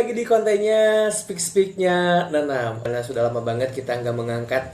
lagi di kontennya Speak-Speaknya Nanam. Karena sudah lama banget kita nggak mengangkat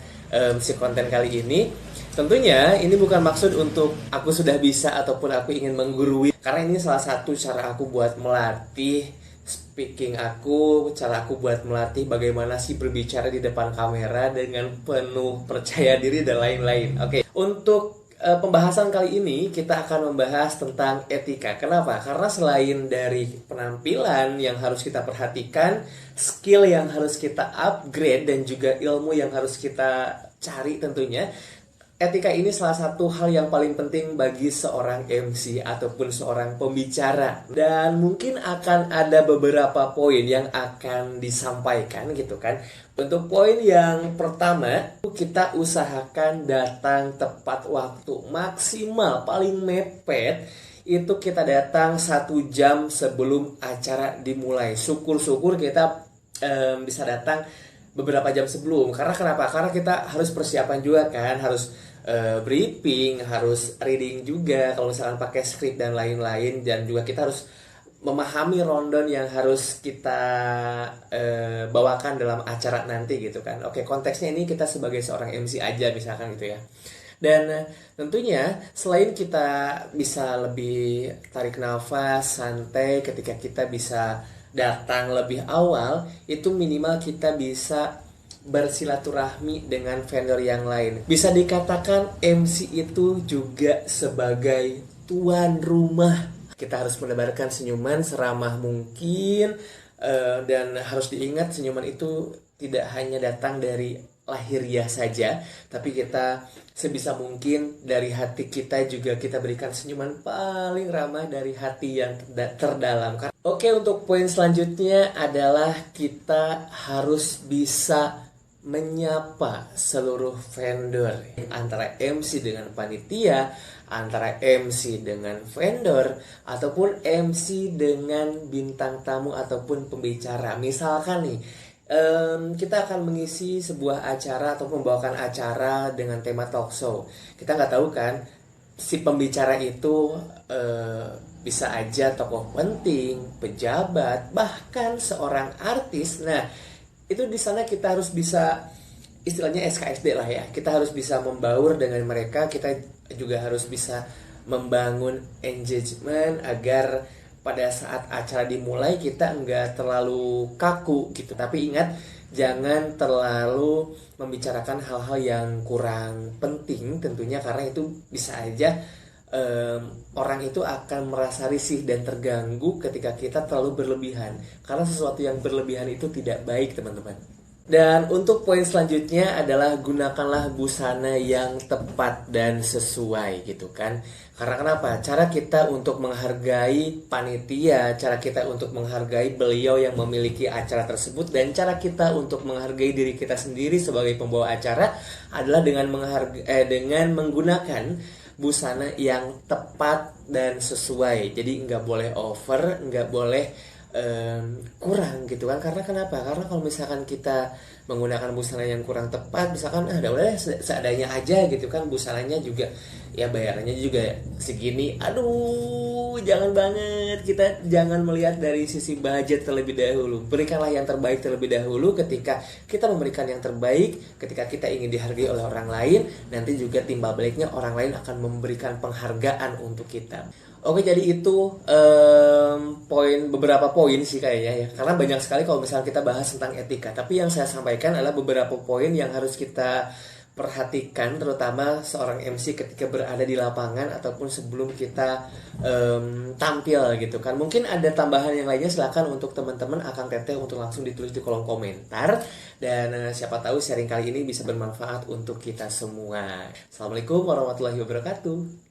si konten kali ini. Tentunya ini bukan maksud untuk aku sudah bisa ataupun aku ingin menggurui. Karena ini salah satu cara aku buat melatih speaking aku, cara aku buat melatih bagaimana sih berbicara di depan kamera dengan penuh percaya diri dan lain-lain. Oke, untuk pembahasan kali ini kita akan membahas tentang etika. Kenapa? Karena selain dari penampilan yang harus kita perhatikan, skill yang harus kita upgrade, dan juga ilmu yang harus kita cari tentunya, etika ini salah satu hal yang paling penting bagi seorang MC ataupun seorang pembicara. Dan mungkin akan ada beberapa poin yang akan disampaikan gitu kan. Untuk poin yang pertama, kita usahakan datang tepat waktu. Maksimal, paling mepet, itu kita datang 1 jam sebelum acara dimulai. Syukur-syukur kita bisa datang beberapa jam sebelum. Karena kenapa? Karena kita harus persiapan juga kan, harus briefing, harus reading juga kalau misalkan pakai script dan lain-lain, dan juga kita harus memahami rundown yang harus kita bawakan dalam acara nanti gitu kan. Oke, konteksnya ini kita sebagai seorang MC aja misalkan gitu ya. Dan tentunya selain kita bisa lebih tarik nafas, santai ketika kita bisa datang lebih awal, itu minimal kita bisa bersilaturahmi dengan vendor yang lain. Bisa dikatakan MC itu juga sebagai tuan rumah. Kita harus menebarkan senyuman seramah mungkin, dan harus diingat senyuman itu tidak hanya datang dari lahiriah saja, tapi kita sebisa mungkin dari hati kita juga kita berikan senyuman paling ramah dari hati yang terdalam. Oke, untuk poin selanjutnya adalah kita harus bisa menyapa seluruh vendor, antara MC dengan panitia, antara MC dengan vendor, ataupun MC dengan bintang tamu ataupun pembicara. Misalkan nih, kita akan mengisi sebuah acara atau membawakan acara dengan tema talk show. Kita nggak tahu kan, si pembicara itu bisa aja tokoh penting, pejabat, bahkan seorang artis. Nah, itu di sana kita harus bisa, istilahnya SKSD lah ya. Kita harus bisa membaur dengan mereka. Kita juga harus bisa membangun engagement agar pada saat acara dimulai kita enggak terlalu kaku gitu. Tapi ingat, jangan terlalu membicarakan hal-hal yang kurang penting tentunya, karena itu bisa aja orang itu akan merasa risih dan terganggu ketika kita terlalu berlebihan. Karena sesuatu yang berlebihan itu tidak baik, teman-teman. Dan untuk poin selanjutnya adalah gunakanlah busana yang tepat dan sesuai gitu kan. Karena kenapa? Cara kita untuk menghargai panitia, cara kita untuk menghargai beliau yang memiliki acara tersebut, dan cara kita untuk menghargai diri kita sendiri sebagai pembawa acara adalah dengan menggunakan busana yang tepat dan sesuai. Jadi nggak boleh over, nggak boleh kurang gitu kan. Karena kenapa? Karena kalau misalkan kita menggunakan busana yang kurang tepat, misalkan udah seadanya aja gitu kan, busananya juga ya bayarannya juga segini, aduh jangan banget. Kita jangan melihat dari sisi budget terlebih dahulu. Berikanlah yang terbaik terlebih dahulu. Ketika kita memberikan yang terbaik, ketika kita ingin dihargai oleh orang lain, nanti juga timbal baliknya orang lain akan memberikan penghargaan untuk kita. Oke, jadi itu beberapa poin sih kayaknya ya. Karena banyak sekali kalau misalnya kita bahas tentang etika. Tapi yang saya sampaikan adalah beberapa poin yang harus kita perhatikan, terutama seorang MC ketika berada di lapangan ataupun sebelum kita tampil gitu kan. Mungkin ada tambahan yang lainnya, silakan untuk teman-teman Akang Teteh untuk langsung ditulis di kolom komentar. Dan siapa tahu sharing kali ini bisa bermanfaat untuk kita semua. Assalamualaikum warahmatullahi wabarakatuh.